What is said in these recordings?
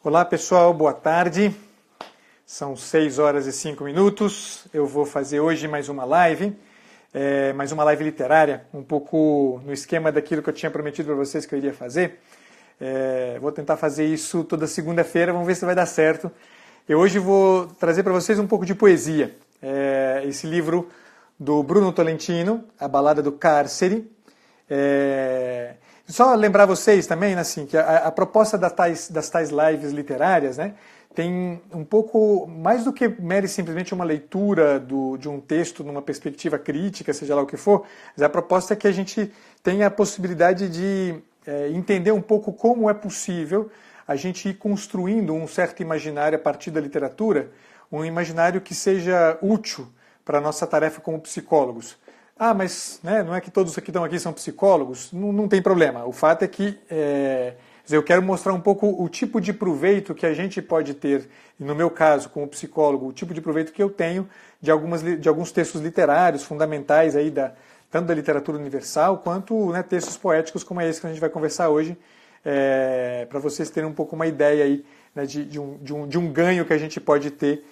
Olá pessoal, boa tarde. São 6 horas e 5 minutos. Eu vou fazer hoje mais uma live literária, um pouco no esquema daquilo que eu tinha prometido para vocês que eu iria fazer. Vou tentar fazer isso toda segunda-feira, vamos ver se vai dar certo. Eu hoje vou trazer para vocês um pouco de poesia. Esse livro do Bruno Tolentino, A Balada do Cárcere. Só lembrar vocês também, assim, que a proposta das tais lives literárias, né, tem um pouco mais do que simplesmente uma leitura de um texto numa perspectiva crítica, seja lá o que for, mas a proposta é que a gente tenha a possibilidade de entender um pouco como é possível a gente ir construindo um certo imaginário a partir da literatura, um imaginário que seja útil para a nossa tarefa como psicólogos. Ah, mas né, não é que todos que estão aqui são psicólogos? Não tem problema. O fato é que eu quero mostrar um pouco o tipo de proveito que a gente pode ter, e no meu caso, como psicólogo, o tipo de proveito que eu tenho de alguns textos literários fundamentais, aí tanto da literatura universal, quanto textos poéticos como esse que a gente vai conversar hoje, para vocês terem um pouco uma ideia aí, né, de um ganho que a gente pode ter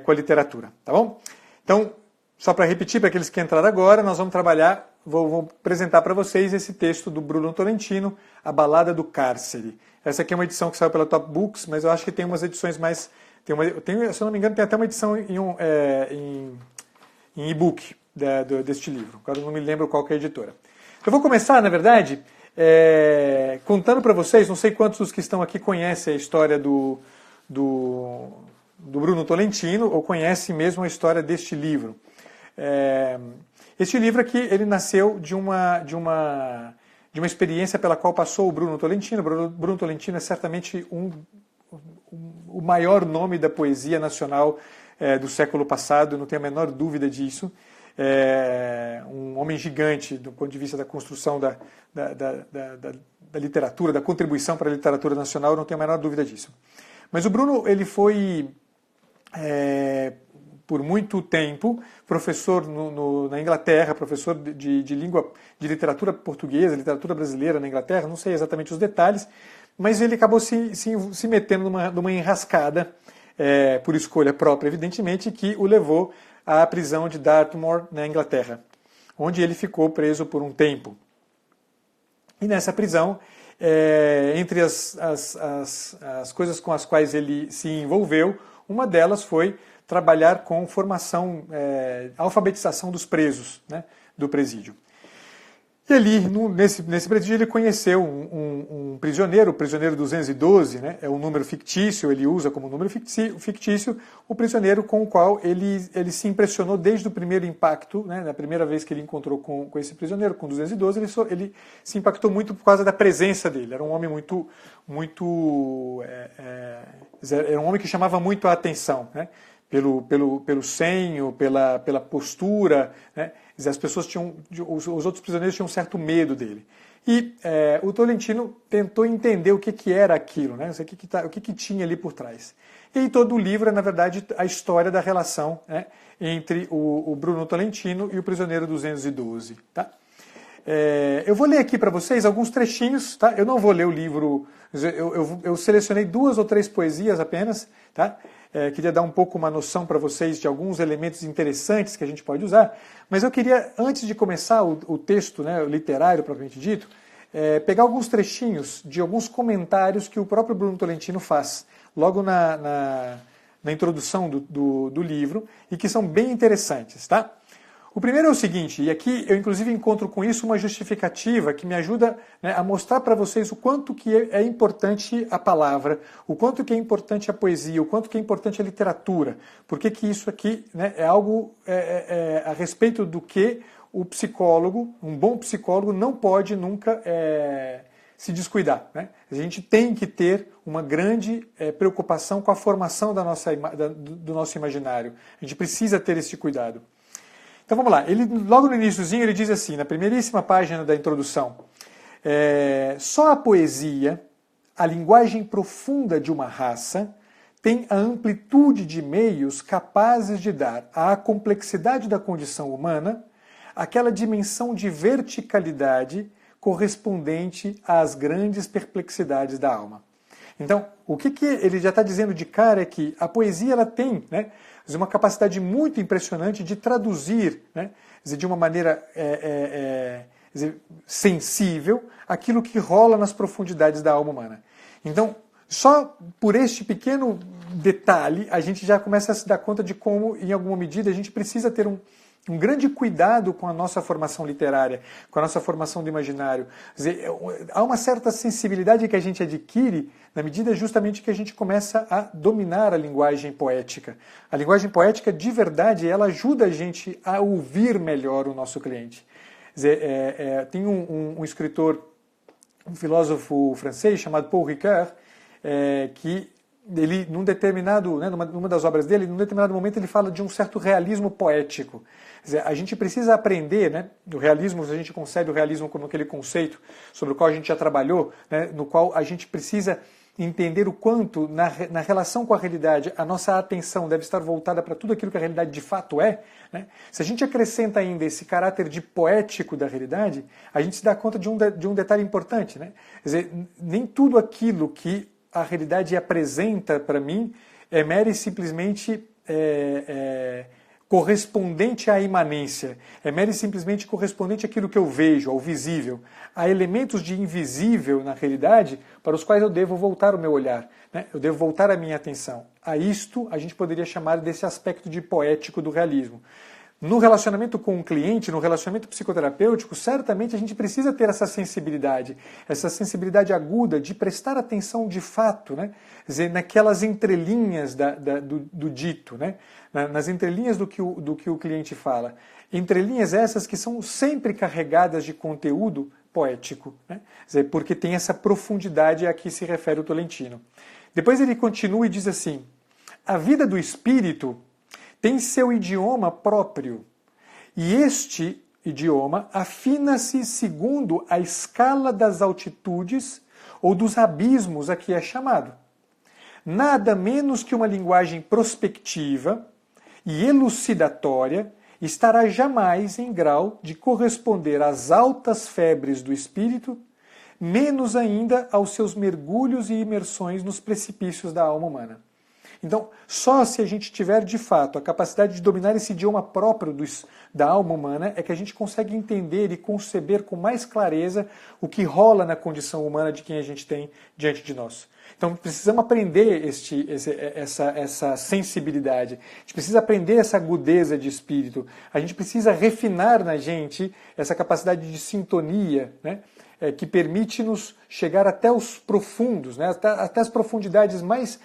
com a literatura. Tá bom? Então, só para repetir, para aqueles que entraram agora, nós vamos trabalhar, vou apresentar para vocês esse texto do Bruno Tolentino, A Balada do Cárcere. Essa aqui é uma edição que saiu pela Top Books, mas eu acho que tem umas edições mais... se eu não me engano, tem até uma edição em e-book deste livro. Agora eu não me lembro qual que é a editora. Eu vou começar, na verdade, contando para vocês, não sei quantos dos que estão aqui conhecem a história do Bruno Tolentino, ou conhecem mesmo a história deste livro. Este livro aqui, ele nasceu de uma experiência pela qual passou o Bruno Tolentino. Bruno Tolentino é certamente o maior nome da poesia nacional do século passado, não tenho a menor dúvida disso. Um homem gigante do ponto de vista da construção da literatura, da contribuição para a literatura nacional, não tenho a menor dúvida disso. Mas o Bruno, ele foi... por muito tempo, professor na Inglaterra, professor de literatura portuguesa, literatura brasileira na Inglaterra, não sei exatamente os detalhes, mas ele acabou se metendo numa enrascada, por escolha própria, evidentemente, que o levou à prisão de Dartmoor, na Inglaterra, onde ele ficou preso por um tempo. E nessa prisão, entre as coisas com as quais ele se envolveu, uma delas foi trabalhar com formação, alfabetização dos presos, né, do presídio. E ali, nesse presídio, ele conheceu um prisioneiro, o prisioneiro 212, né, é um número fictício, ele usa como número fictício, o prisioneiro com o qual ele se impressionou desde o primeiro impacto, né, na primeira vez que ele encontrou com esse prisioneiro, com 212, ele se impactou muito por causa da presença dele. Era um homem era um homem que chamava muito a atenção, né? Pelo senho, pela postura, né? As pessoas os outros prisioneiros tinham um certo medo dele. E o Tolentino tentou entender o que era aquilo, né? O que tinha ali por trás. E aí todo o livro é, na verdade, a história da relação, né, entre o Bruno Tolentino e o prisioneiro 212. Tá? Eu vou ler aqui para vocês alguns trechinhos, tá? Eu não vou ler o livro, eu selecionei 2 ou 3 poesias apenas, tá? Queria dar um pouco uma noção para vocês de alguns elementos interessantes que a gente pode usar, mas eu queria, antes de começar o texto, né, o literário propriamente dito, pegar alguns trechinhos de alguns comentários que o próprio Bruno Tolentino faz, logo na introdução do livro, e que são bem interessantes, tá? O primeiro é o seguinte, e aqui eu inclusive encontro com isso uma justificativa que me ajuda, né, a mostrar para vocês o quanto que é importante a palavra, o quanto que é importante a poesia, o quanto que é importante a literatura, porque que isso aqui, né, é algo a respeito do que o psicólogo, um bom psicólogo, não pode nunca se descuidar. Né? A gente tem que ter uma grande preocupação com a formação do nosso imaginário. A gente precisa ter esse cuidado. Então vamos lá, logo no iniciozinho ele diz assim, na primeiríssima página da introdução, só a poesia, a linguagem profunda de uma raça, tem a amplitude de meios capazes de dar à complexidade da condição humana aquela dimensão de verticalidade correspondente às grandes perplexidades da alma. Então, o que ele já está dizendo de cara é que a poesia ela tem, né, uma capacidade muito impressionante de traduzir, né, de uma maneira sensível aquilo que rola nas profundidades da alma humana. Então, só por este pequeno detalhe, a gente já começa a se dar conta de como, em alguma medida, a gente precisa ter um grande cuidado com a nossa formação literária, com a nossa formação do imaginário. Quer dizer, há uma certa sensibilidade que a gente adquire na medida justamente que a gente começa a dominar a linguagem poética. A linguagem poética, de verdade, ela ajuda a gente a ouvir melhor o nosso cliente. Quer dizer, tem um escritor, um filósofo francês chamado Paul Ricoeur, que ele, numa das obras dele, num determinado momento ele fala de um certo realismo poético. Quer dizer, a gente precisa aprender, né, do realismo, se a gente concebe o realismo como aquele conceito sobre o qual a gente já trabalhou, né, no qual a gente precisa entender o quanto, na relação com a realidade, a nossa atenção deve estar voltada para tudo aquilo que a realidade de fato é. Né? Se a gente acrescenta ainda esse caráter de poético da realidade, a gente se dá conta de um detalhe importante. Né? Quer dizer, nem tudo aquilo que a realidade apresenta para mim é mera e simplesmente correspondente à imanência, é mera e simplesmente correspondente àquilo que eu vejo, ao visível. Há elementos de invisível na realidade para os quais eu devo voltar o meu olhar, né? Eu devo voltar a minha atenção. A isto a gente poderia chamar desse aspecto de poético do realismo. No relacionamento com o cliente, no relacionamento psicoterapêutico, certamente a gente precisa ter essa sensibilidade aguda de prestar atenção de fato, né? Quer dizer, naquelas entrelinhas do dito, né? Nas entrelinhas do que o cliente fala. Entrelinhas essas que são sempre carregadas de conteúdo poético, né? Quer dizer, porque tem essa profundidade a que se refere o Tolentino. Depois ele continua e diz assim: a vida do espírito tem seu idioma próprio, e este idioma afina-se segundo a escala das altitudes ou dos abismos a que é chamado. Nada menos que uma linguagem prospectiva e elucidatória estará jamais em grau de corresponder às altas febres do espírito, menos ainda aos seus mergulhos e imersões nos precipícios da alma humana. Então, só se a gente tiver, de fato, a capacidade de dominar esse idioma próprio da alma humana é que a gente consegue entender e conceber com mais clareza o que rola na condição humana de quem a gente tem diante de nós. Então, precisamos aprender essa sensibilidade, a gente precisa aprender essa agudeza de espírito, a gente precisa refinar na gente essa capacidade de sintonia, né? Que permite-nos chegar até os profundos, né? até as profundidades mais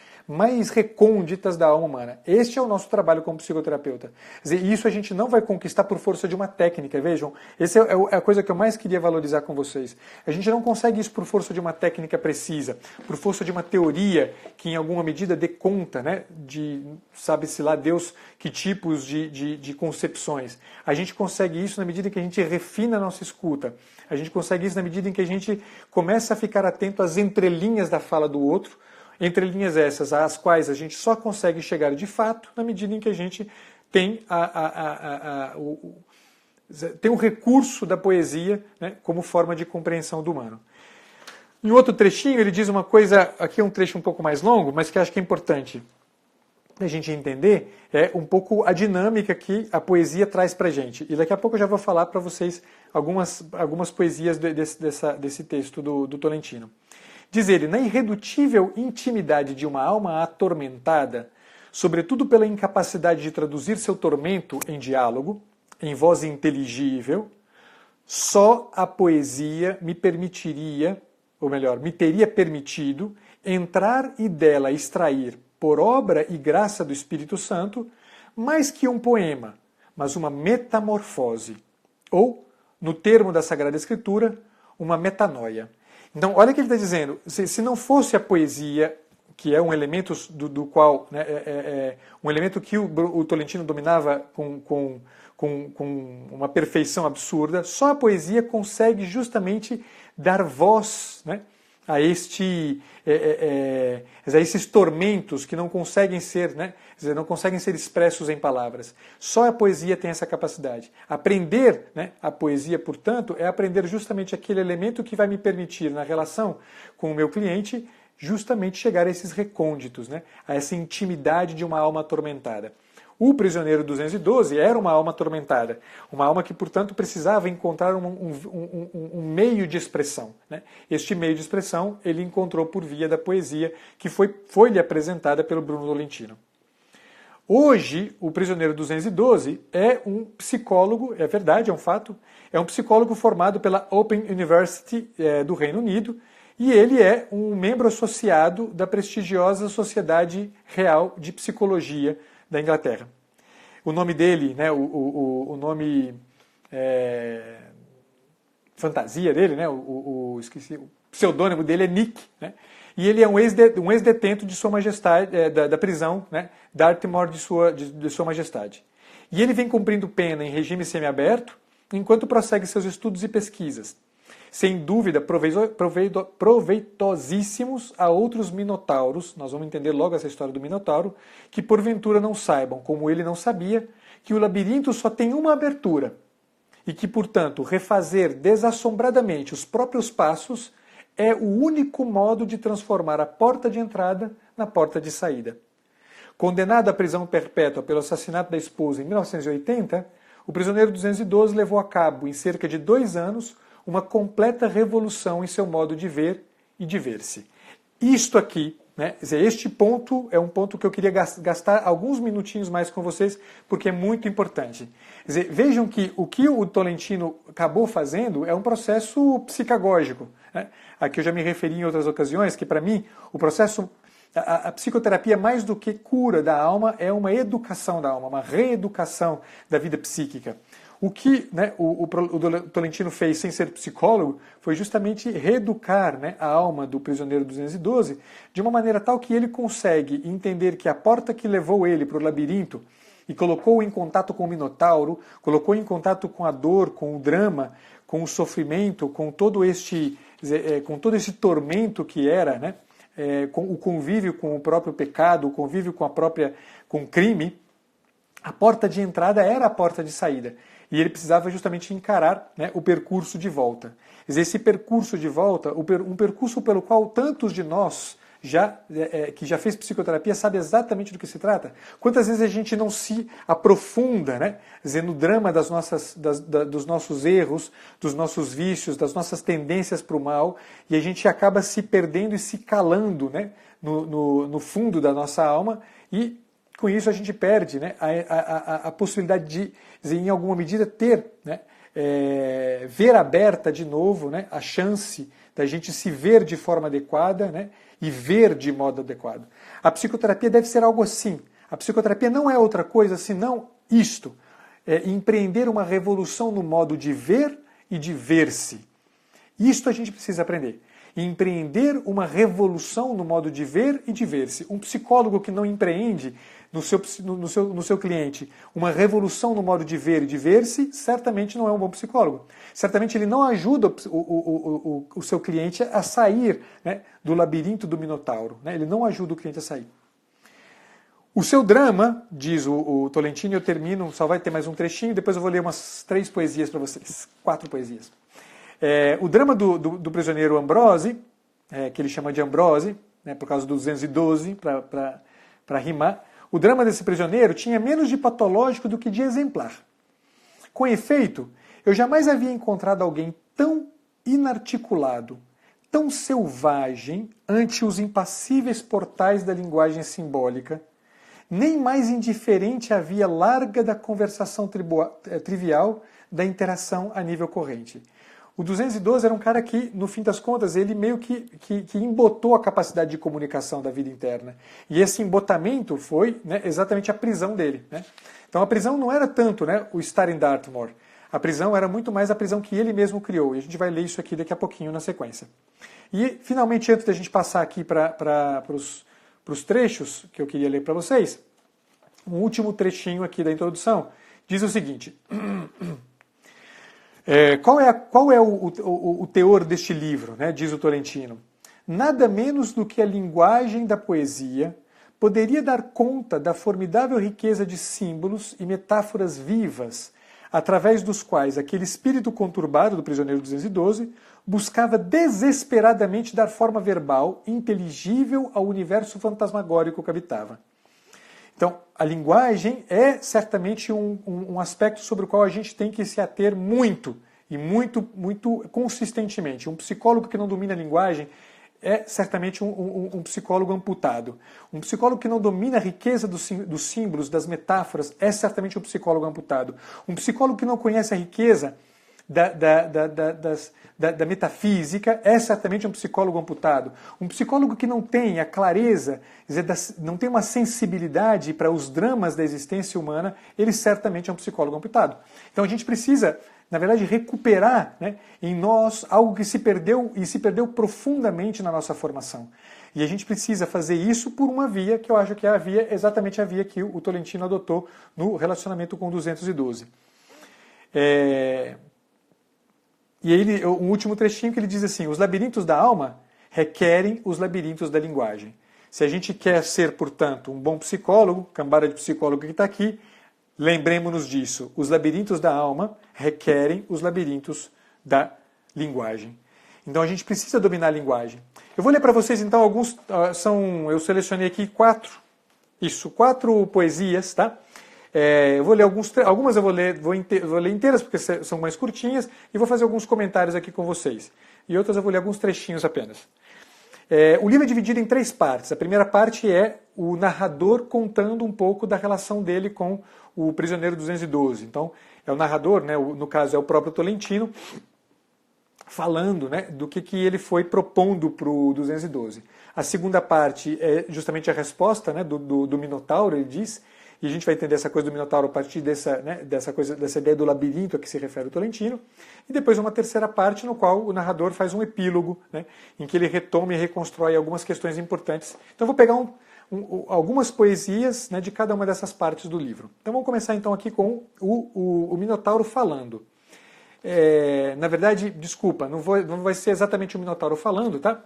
recônditas da alma humana. Este é o nosso trabalho como psicoterapeuta. Quer dizer, isso a gente não vai conquistar por força de uma técnica, vejam, essa é a coisa que eu mais queria valorizar com vocês. A gente não consegue isso por força de uma técnica precisa, por força de uma teoria que em alguma medida dê conta, né, de, sabe-se lá Deus, que tipos de concepções. A gente consegue isso na medida em que a gente refina a nossa escuta. A gente consegue isso na medida em que a gente começa a ficar atento às entrelinhas da fala do outro, entrelinhas essas às quais a gente só consegue chegar de fato na medida em que a gente tem o recurso da poesia, né, como forma de compreensão do humano. Em outro trechinho ele diz uma coisa, aqui é um trecho um pouco mais longo, mas que acho que é importante a gente entender, é um pouco a dinâmica que a poesia traz para a gente. E daqui a pouco eu já vou falar para vocês algumas poesias desse texto do Tolentino. Diz ele: na irredutível intimidade de uma alma atormentada, sobretudo pela incapacidade de traduzir seu tormento em diálogo, em voz inteligível, só a poesia me permitiria, ou melhor, me teria permitido entrar e dela extrair, por obra e graça do Espírito Santo, mais que um poema, mas uma metamorfose, ou, no termo da Sagrada Escritura, uma metanoia. Então, olha o que ele está dizendo. Se não fosse a poesia, que é um elemento do qual, né, um elemento que o Tolentino dominava com uma perfeição absurda, só a poesia consegue justamente dar voz, né, a esses tormentos que não conseguem ser, né, não conseguem ser expressos em palavras. Só a poesia tem essa capacidade. Aprender, né, a poesia, portanto, é aprender justamente aquele elemento que vai me permitir, na relação com o meu cliente, justamente chegar a esses recônditos, né? A essa intimidade de uma alma atormentada. O prisioneiro 212 era uma alma atormentada, uma alma que, portanto, precisava encontrar um meio de expressão, né? Este meio de expressão ele encontrou por via da poesia, que foi-lhe apresentada pelo Bruno Tolentino. Hoje, o prisioneiro 212 é um psicólogo, é verdade, é um fato, é um psicólogo formado pela Open University do Reino Unido, e ele é um membro associado da prestigiosa Sociedade Real de Psicologia da Inglaterra. O nome dele, né, o nome fantasia dele, né, esqueci, o pseudônimo dele é Nick, né, e ele é um ex-detento de Sua Majestade, da prisão, né, Dartmoor de Sua Majestade. E ele vem cumprindo pena em regime semiaberto, enquanto prossegue seus estudos e pesquisas. Sem dúvida, proveitosíssimos a outros minotauros, nós vamos entender logo essa história do minotauro, que porventura não saibam, como ele não sabia, que o labirinto só tem uma abertura, e que, portanto, refazer desassombradamente os próprios passos é o único modo de transformar a porta de entrada na porta de saída. Condenado à prisão perpétua pelo assassinato da esposa em 1980, o prisioneiro 212 levou a cabo, em cerca de 2 anos, uma completa revolução em seu modo de ver e de ver-se. Isto aqui, né, este ponto é um ponto que eu queria gastar alguns minutinhos mais com vocês, porque é muito importante. Vejam que o Tolentino acabou fazendo é um processo psicagógico, né? Aqui eu já me referi em outras ocasiões que, para mim, o processo, a psicoterapia, mais do que cura da alma, é uma educação da alma, uma reeducação da vida psíquica. O que, né, o Tolentino fez sem ser psicólogo foi justamente reeducar, né, a alma do prisioneiro 212 de uma maneira tal que ele consegue entender que a porta que levou ele para o labirinto e colocou em contato com o Minotauro, colocou em contato com a dor, com o drama, com o sofrimento, com todo este tormento que era, né, com o convívio com o próprio pecado, o convívio com o crime, a porta de entrada era a porta de saída. E ele precisava justamente encarar, né, o percurso de volta. Esse percurso de volta, um percurso pelo qual tantos de nós que já fez psicoterapia sabe exatamente do que se trata. Quantas vezes a gente não se aprofunda, né, no drama dos nossos erros, dos nossos vícios, das nossas tendências para o mal, e a gente acaba se perdendo e se calando, né, no fundo da nossa alma, e com isso a gente perde, né, a possibilidade de, em alguma medida, ter, né, ver aberta de novo, né, a chance da gente se ver de forma adequada, né, e ver de modo adequado. A psicoterapia deve ser algo assim. A psicoterapia não é outra coisa senão isto. Empreender uma revolução no modo de ver e de ver-se. Isto a gente precisa aprender. Empreender uma revolução no modo de ver e de ver-se. Um psicólogo que não empreende no seu cliente uma revolução no modo de ver e de ver-se, certamente não é um bom psicólogo. Certamente ele não ajuda o seu cliente a sair, né, do labirinto do Minotauro. Né? Ele não ajuda o cliente a sair. O seu drama, diz o Tolentino, eu termino, só vai ter mais um trechinho, depois eu vou ler umas 3 poesias para vocês, 4 poesias. O drama do prisioneiro Ambrose, que ele chama de Ambrose, né, por causa do 212, para rimar, o drama desse prisioneiro tinha menos de patológico do que de exemplar. Com efeito, eu jamais havia encontrado alguém tão inarticulado, tão selvagem ante os impassíveis portais da linguagem simbólica, nem mais indiferente à via larga da conversação trivial da interação a nível corrente. O 212 era um cara que, no fim das contas, ele meio que embotou a capacidade de comunicação da vida interna. E esse embotamento foi, né, exatamente a prisão dele. Né? Então a prisão não era tanto, né, o estar em Dartmoor. A prisão era muito mais a prisão que ele mesmo criou. E a gente vai ler isso aqui daqui a pouquinho na sequência. E, finalmente, antes da gente passar aqui para os trechos que eu queria ler para vocês, um último trechinho aqui da introdução diz o seguinte... Qual é o teor deste livro, né, diz o Tolentino? Nada menos do que a linguagem da poesia poderia dar conta da formidável riqueza de símbolos e metáforas vivas, através dos quais aquele espírito conturbado do prisioneiro 212 buscava desesperadamente dar forma verbal inteligível ao universo fantasmagórico que habitava. Então, a linguagem é certamente um aspecto sobre o qual a gente tem que se ater muito, e muito consistentemente. Um psicólogo que não domina a linguagem é certamente um psicólogo amputado. Um psicólogo que não domina a riqueza dos símbolos, das metáforas, é certamente um psicólogo amputado. Um psicólogo que não conhece a riqueza da metafísica é certamente um psicólogo amputado. Um psicólogo que não tem a clareza, não tem uma sensibilidade para os dramas da existência humana, ele certamente é um psicólogo amputado. Então a gente precisa, na verdade, recuperar, né, em nós algo que se perdeu e se perdeu profundamente na nossa formação. E a gente precisa fazer isso por uma via que eu acho que é exatamente a via que o Tolentino adotou no relacionamento com o 212. E aí, um último trechinho que ele diz assim: os labirintos da alma requerem os labirintos da linguagem. Se a gente quer ser, portanto, um bom psicólogo, cambada de psicólogo que está aqui, lembremos-nos disso. Os labirintos da alma requerem os labirintos da linguagem. Então a gente precisa dominar a linguagem. Eu vou ler para vocês então alguns, eu selecionei aqui quatro poesias, tá? Eu vou ler algumas eu vou ler inteiras porque são mais curtinhas e vou fazer alguns comentários aqui com vocês. E outras eu vou ler alguns trechinhos apenas. O livro é dividido em 3 partes. A primeira parte é o narrador contando um pouco da relação dele com o prisioneiro 212. Então, é o narrador, né, no caso é o próprio Tolentino, falando, né, do que ele foi propondo para o 212. A segunda parte é justamente a resposta, né, do Minotauro, ele diz, e a gente vai entender essa coisa do Minotauro a partir dessa ideia do labirinto a que se refere o Tolentino. E depois uma terceira parte no qual o narrador faz um epílogo, né, em que ele retoma e reconstrói algumas questões importantes. Então eu vou pegar algumas poesias, né, de cada uma dessas partes do livro. Então vamos começar então aqui com o Minotauro falando. Na verdade, desculpa, não vai ser exatamente o Minotauro falando, tá?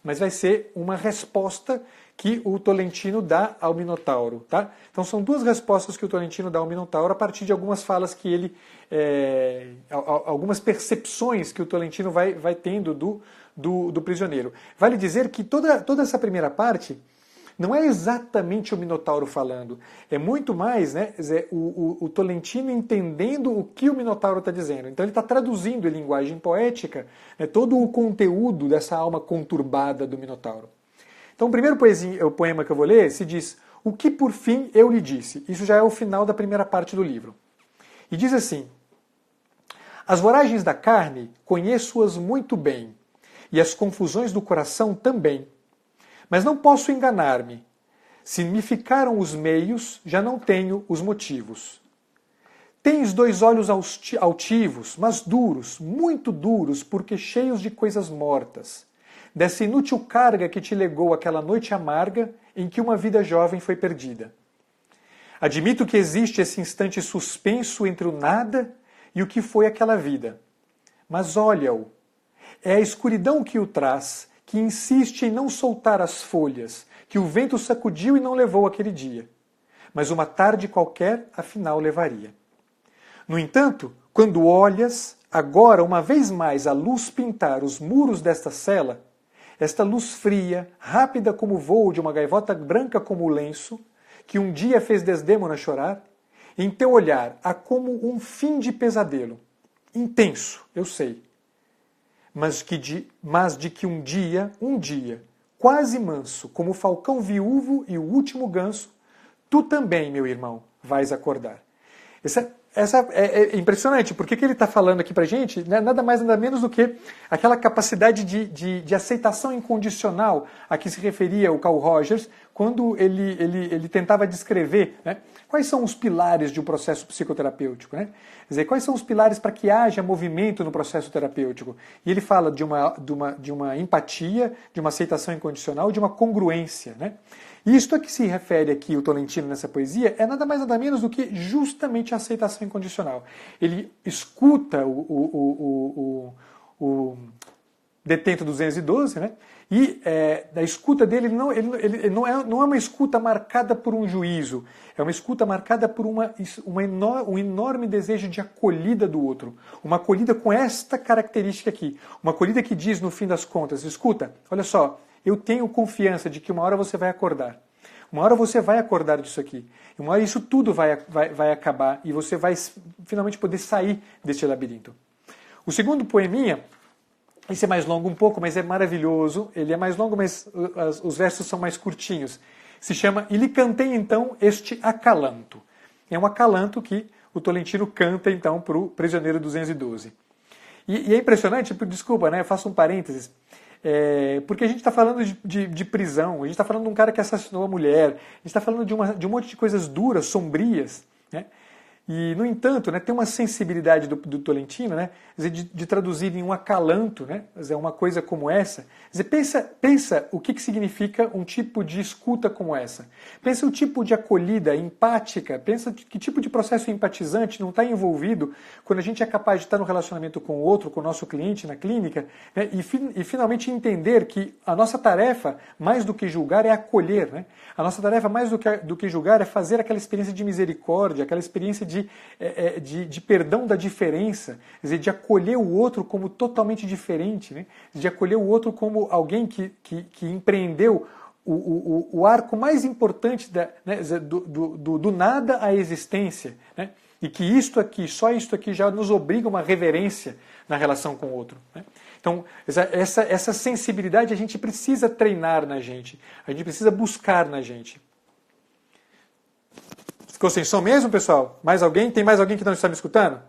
Mas vai ser uma resposta que o Tolentino dá ao Minotauro, tá? Então são 2 respostas que o Tolentino dá ao Minotauro a partir de algumas falas que ele, algumas percepções que o Tolentino vai tendo do prisioneiro. Vale dizer que toda essa primeira parte não é exatamente o Minotauro falando, é muito mais, né, o Tolentino entendendo o que o Minotauro está dizendo. Então ele está traduzindo em linguagem poética, né, todo o conteúdo dessa alma conturbada do Minotauro. Então o primeiro poema que eu vou ler se diz: o que por fim eu lhe disse. Isso já é o final da primeira parte do livro. E diz assim: as voragens da carne conheço-as muito bem, e as confusões do coração também. Mas não posso enganar-me. Se me ficaram os meios, já não tenho os motivos. Tens 2 olhos altivos, mas duros, muito duros, porque cheios de coisas mortas, dessa inútil carga que te legou aquela noite amarga em que uma vida jovem foi perdida. Admito que existe esse instante suspenso entre o nada e o que foi aquela vida. Mas olha-o. É a escuridão que o traz, que insiste em não soltar as folhas, que o vento sacudiu e não levou aquele dia. Mas uma tarde qualquer, afinal, levaria. No entanto, quando olhas, agora, uma vez mais, a luz pintar os muros desta cela, esta luz fria, rápida como o voo de uma gaivota branca como o lenço, que um dia fez Desdémona chorar, em teu olhar há como um fim de pesadelo. Intenso, eu sei. Mas de que um dia, quase manso, como o falcão viúvo e o último ganso, tu também, meu irmão, vais acordar. Essa é impressionante, porque o que ele está falando aqui para a gente, né, nada mais nada menos do que aquela capacidade de aceitação incondicional a que se referia o Carl Rogers quando ele tentava descrever, né, quais são os pilares de um processo psicoterapêutico. Né? Quer dizer, quais são os pilares para que haja movimento no processo terapêutico. E ele fala de uma empatia, de uma aceitação incondicional, de uma congruência. Né? E isto a que se refere aqui o Tolentino nessa poesia é nada mais nada menos do que justamente a aceitação incondicional. Ele escuta detento 212, né? E a escuta dele não é uma escuta marcada por um juízo, é uma escuta marcada por um enorme desejo de acolhida do outro. Uma acolhida com esta característica aqui. Uma acolhida que diz, no fim das contas, escuta, olha só, eu tenho confiança de que uma hora você vai acordar. Uma hora você vai acordar disso aqui. Uma hora isso tudo vai acabar e você vai finalmente poder sair deste labirinto. O segundo poeminha, esse é mais longo um pouco, mas é maravilhoso. Ele é mais longo, mas os versos são mais curtinhos. Se chama E lhe cantei então este acalanto. É um acalanto que o Tolentino canta então para o prisioneiro 212. E é impressionante, desculpa, né? Eu faço um parênteses. Porque a gente está falando de prisão, a gente está falando de um cara que assassinou a mulher, a gente está falando de um monte de coisas duras, sombrias, né? E, no entanto, né, tem uma sensibilidade do Tolentino, né, de traduzir em um acalanto, né, uma coisa como essa. Pensa o que significa um tipo de escuta como essa. Pensa o tipo de acolhida empática, pensa que tipo de processo empatizante não está envolvido quando a gente é capaz de estar no relacionamento com o outro, com o nosso cliente na clínica, né, e finalmente entender que a nossa tarefa, mais do que julgar, é acolher. Né? A nossa tarefa, mais do que julgar, é fazer aquela experiência de misericórdia, aquela experiência de perdão da diferença, quer dizer, de acolher o outro como totalmente diferente, né? De acolher o outro como alguém que empreendeu o arco mais importante né, do nada à existência, né? E que só isto aqui já nos obriga a uma reverência na relação com o outro. Né? Então, essa sensibilidade a gente precisa treinar na gente, a gente precisa buscar na gente. Ficou sem som mesmo, pessoal? Mais alguém? Tem mais alguém que não está me escutando?